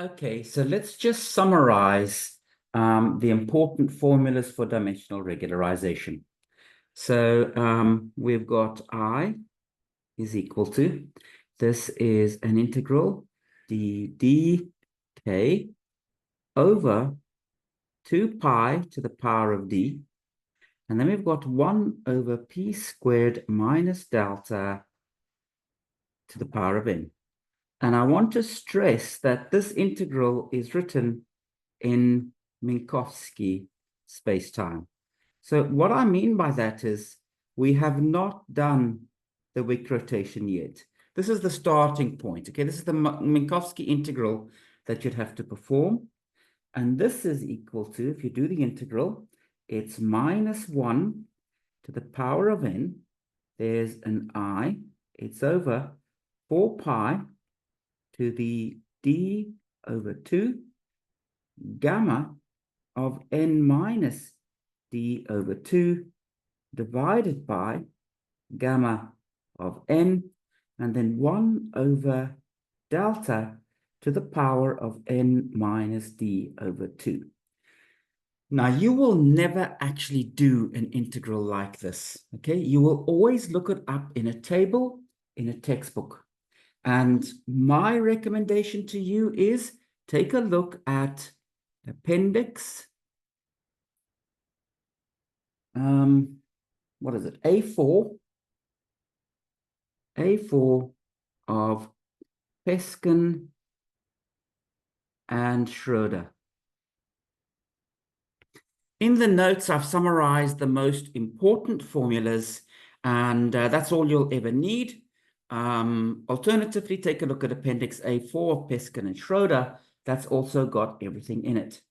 Okay, so let's just summarize the important formulas for dimensional regularization. So we've got I is equal to, this is an integral dk over 2 pi to the power of d. And then we've got 1 over p squared minus delta to the power of n. And I want to stress that this integral is written in Minkowski spacetime. So what I mean by that is we have not done the Wick rotation yet. This is the starting point. Okay, this is the Minkowski integral that you'd have to perform. And this is equal to, if you do the integral, it's minus 1 to the power of n. There's an I. It's over 4 pi to the d over 2 gamma of n minus d over 2 divided by gamma of n, and then 1 over delta to the power of n minus d over 2. Now, you will never actually do an integral like this, okay? You will always look it up in a table, in a textbook. And my recommendation to you is take a look at appendix, what is it? A4 of Peskin and Schroeder. In the notes, I've summarized the most important formulas, and that's all you'll ever need. Alternatively, take a look at Appendix A4 of Peskin and Schroeder. That's also got everything in it.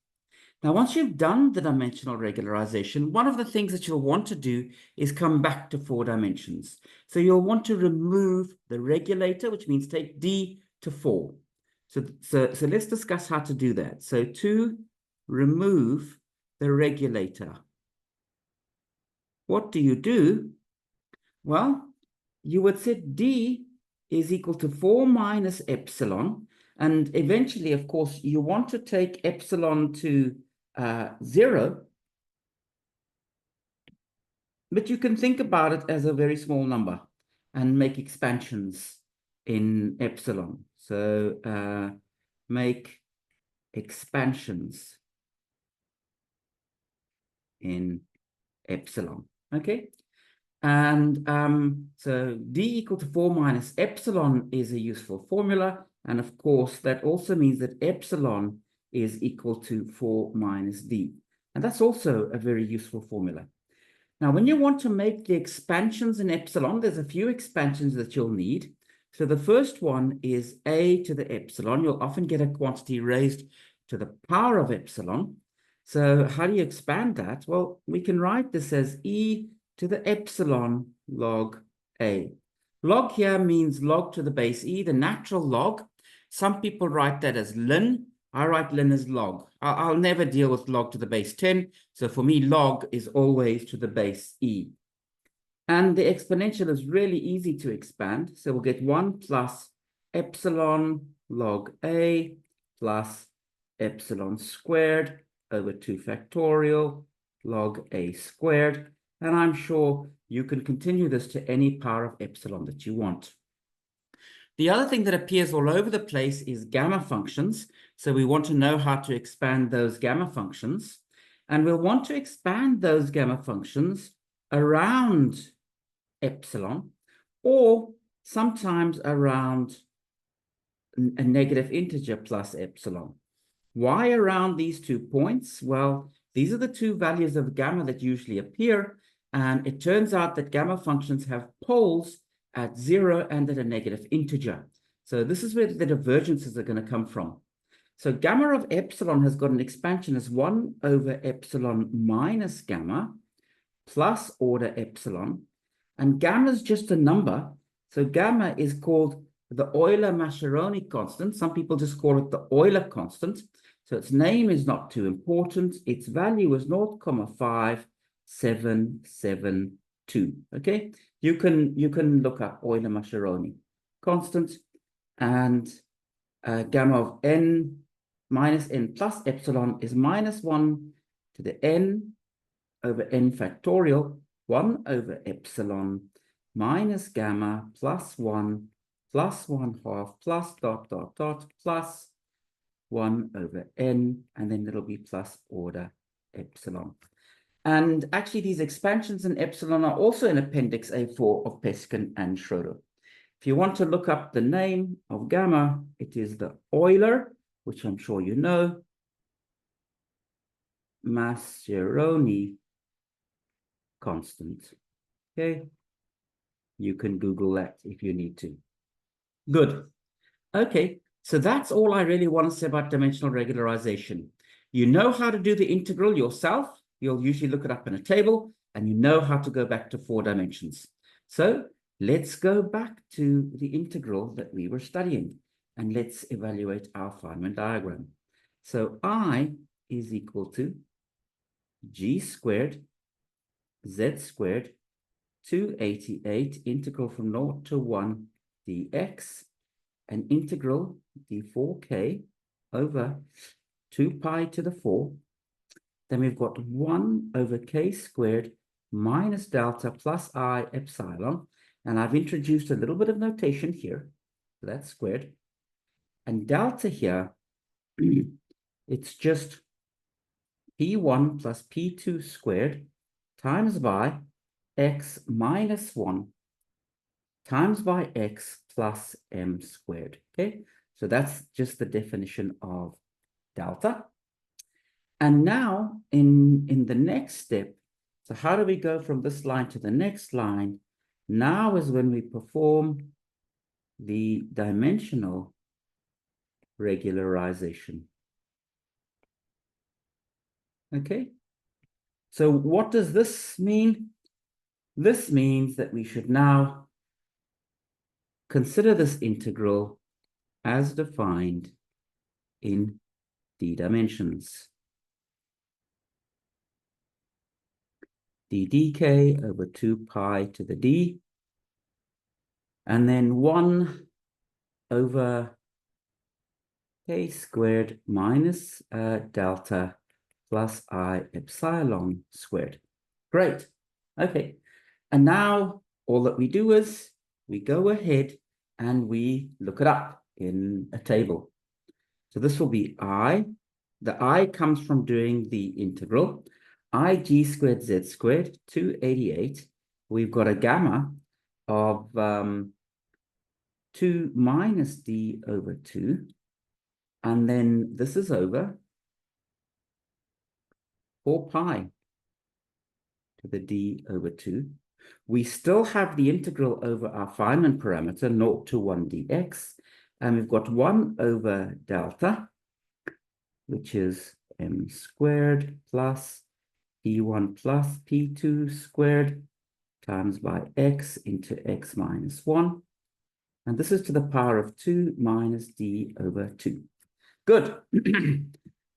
Now, once you've done the dimensional regularization, one of the things that you'll want to do is come back to 4 dimensions. So you'll want to remove the regulator, which means take D to 4. So let's discuss how to do that. So to remove the regulator, what do? Well, you would set D is equal to 4 minus epsilon. And eventually, of course, you want to take epsilon to 0, but you can think about it as a very small number and make expansions in epsilon. So make expansions in epsilon, okay? And so D equal to 4 minus epsilon is a useful formula. And of course, that also means that epsilon is equal to 4 minus D. And that's also a very useful formula. Now, when you want to make the expansions in epsilon, there's a few expansions that you'll need. So the first one is a to the epsilon. You'll often get a quantity raised to the power of epsilon. So how do you expand that? Well, we can write this as e to the epsilon log a. Log here means log to the base e, the natural log. Some people write that as ln. I write ln as log. I'll never deal with log to the base 10. So for me, log is always to the base e. And the exponential is really easy to expand. So we'll get 1 plus epsilon log a plus epsilon squared over 2 factorial log a squared. And I'm sure you can continue this to any power of epsilon that you want. The other thing that appears all over the place is gamma functions. So we want to know how to expand those gamma functions. And we'll want to expand those gamma functions around epsilon, or sometimes around a negative integer plus epsilon. Why around these 2 points? Well, these are the 2 values of gamma that usually appear. And it turns out that gamma functions have poles at 0 and at a negative integer. So this is where the divergences are going to come from. So gamma of epsilon has got an expansion as 1 over epsilon minus gamma plus order epsilon. And gamma is just a number. So gamma is called the Euler-Mascheroni constant. Some people just call it the Euler constant. So its name is not too important. Its value is 0.5772. Okay, you can look up Euler-Mascheroni constant, and gamma of n minus n plus epsilon is minus 1 to the n over n factorial 1 over epsilon minus gamma plus 1 half plus dot dot dot plus 1 over n, and then it'll be plus order epsilon. And actually, these expansions in epsilon are also in Appendix A4 of Peskin and Schroeder. If you want to look up the name of gamma, it is the Euler, which I'm sure you know, Mascheroni constant. Okay, you can Google that if you need to. Good. Okay, so that's all I really want to say about dimensional regularization. You know how to do the integral yourself. You'll usually look it up in a table, and you know how to go back to 4 dimensions. So let's go back to the integral that we were studying, and let's evaluate our Feynman diagram. So I is equal to g squared z squared 288 integral from 0 to 1 dx, an integral d4k over 2 pi to the 4. Then we've got 1 over k squared minus delta plus I epsilon. And I've introduced a little bit of notation here. That's squared. And delta here, it's just p1 plus p2 squared times by x minus 1 times by x plus m squared. Okay, so that's just the definition of delta. And now in the next step, so how do we go from this line to the next line? Now is when we perform the dimensional regularization. Okay, so what does this mean? This means that we should now consider this integral as defined in d dimensions. d dk over 2 pi to the d, and then 1 over k squared minus delta plus I epsilon squared. Great. Okay. And now all that we do is we go ahead and we look it up in a table. So this will be I. The I comes from doing the integral. I g squared z squared 288. We've got a gamma of 2 minus d over 2. And then this is over 4 pi to the d over 2. We still have the integral over our Feynman parameter, 0 to 1 dx. And we've got 1 over delta, which is m squared plus p1 plus p2 squared times by x into x minus 1. And this is to the power of 2 minus d over 2. Good.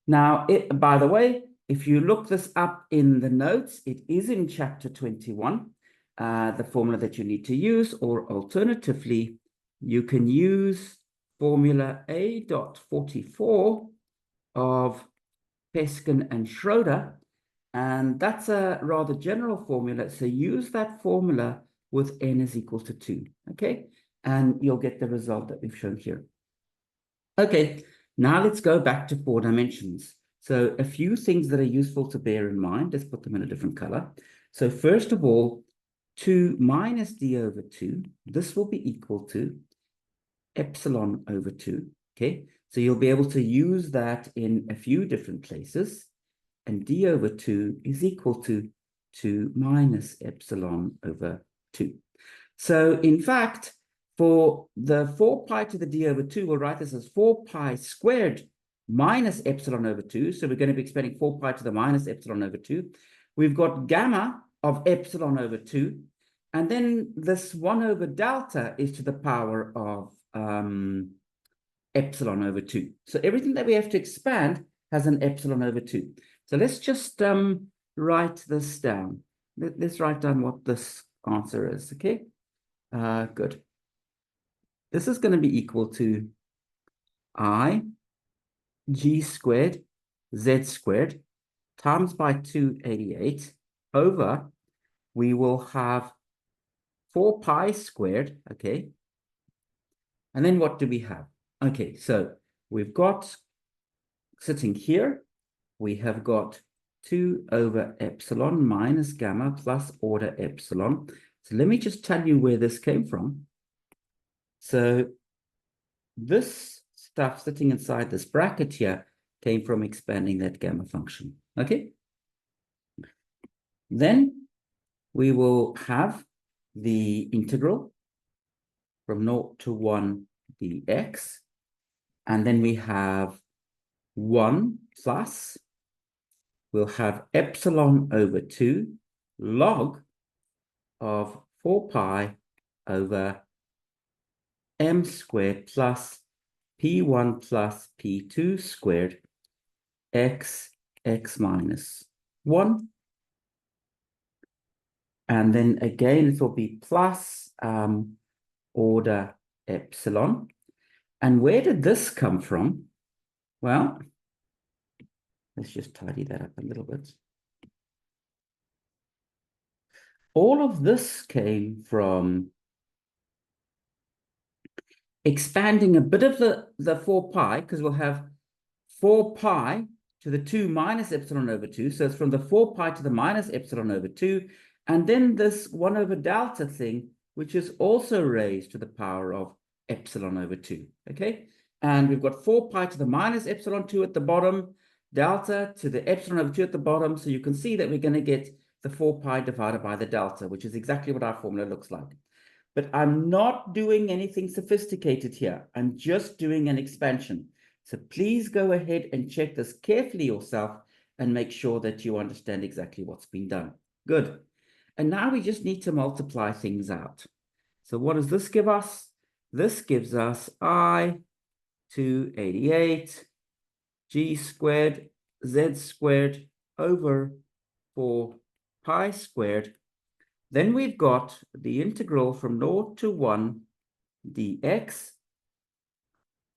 Now, by the way, if you look this up in the notes, it is in chapter 21, the formula that you need to use, or alternatively, you can use formula A.44 of Peskin and Schroeder, and that's a rather general formula. So use that formula with n is equal to 2, okay? And you'll get the result that we've shown here. Okay, now let's go back to 4 dimensions. So a few things that are useful to bear in mind. Let's put them in a different color. So first of all, 2 minus d over 2, this will be equal to epsilon over 2, okay? So you'll be able to use that in a few different places. And d over 2 is equal to 2 minus epsilon over 2. So in fact, for the 4 pi to the d over 2, we'll write this as 4 pi squared minus epsilon over 2. So we're going to be expanding 4 pi to the minus epsilon over 2. We've got gamma of epsilon over 2. And then this 1 over delta is to the power of epsilon over 2. So everything that we have to expand has an epsilon over 2. So let's just write this down. Let's write down what this answer is, okay? Good. This is going to be equal to I g squared z squared times by 288 over, we will have 4 pi squared, okay? And then what do we have? Okay, so we've got, sitting here, we have got 2 over epsilon minus gamma plus order epsilon. So let me just tell you where this came from. So this stuff sitting inside this bracket here came from expanding that gamma function, okay? Then we will have the integral from 0 to 1 dx, and then we have 1 plus, we'll have epsilon over 2 log of 4 pi over m squared plus p1 plus p2 squared x minus 1. And then again, it will be plus order epsilon. And where did this come from? Well, let's just tidy that up a little bit. All of this came from expanding a bit of the 4 pi, because we'll have 4 pi to the 2 minus epsilon over 2. So it's from the 4 pi to the minus epsilon over 2. And then this 1 over delta thing, which is also raised to the power of epsilon over 2, okay? And we've got 4 pi to the minus epsilon 2 at the bottom, delta to the epsilon over 2 at the bottom. So you can see that we're going to get the 4 pi divided by the delta, which is exactly what our formula looks like. But I'm not doing anything sophisticated here. I'm just doing an expansion. So please go ahead and check this carefully yourself and make sure that you understand exactly what's been done. Good. And now we just need to multiply things out. So what does this give us? This gives us I 288 g squared z squared over 4 pi squared. Then we've got the integral from 0 to 1 dx.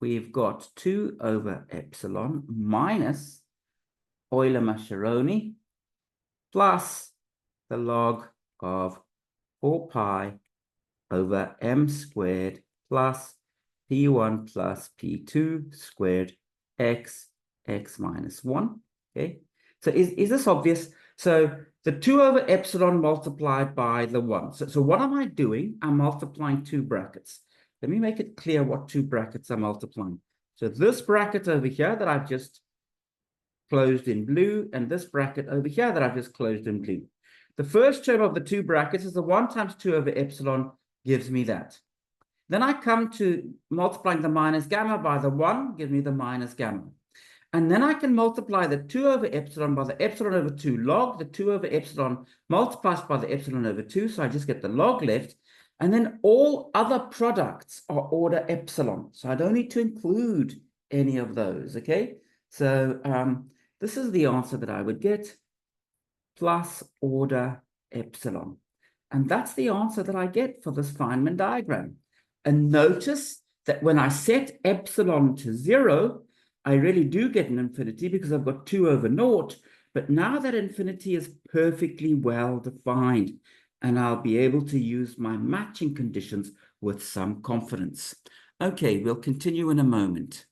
We've got 2 over epsilon minus Euler-Mascheroni plus the log of 4 pi over m squared plus p1 plus p2 squared x minus 1. Okay, so is this obvious? So the 2 over epsilon multiplied by the 1. So what am I doing? I'm multiplying 2 brackets. Let me make it clear what 2 brackets are multiplying. So this bracket over here that I've just closed in blue, and this bracket over here that I've just closed in blue. The first term of the 2 brackets is the 1 times 2 over epsilon gives me that. Then I come to multiplying the minus gamma by the 1, gives me the minus gamma. And then I can multiply the 2 over epsilon by the epsilon over 2 log. The 2 over epsilon multiplies by the epsilon over 2, so I just get the log left. And then all other products are order epsilon, so I don't need to include any of those, okay? So this is the answer that I would get, plus order epsilon. And that's the answer that I get for this Feynman diagram. And notice that when I set epsilon to 0, I really do get an infinity because I've got 2 over 0. But now that infinity is perfectly well defined, and I'll be able to use my matching conditions with some confidence. Okay, we'll continue in a moment.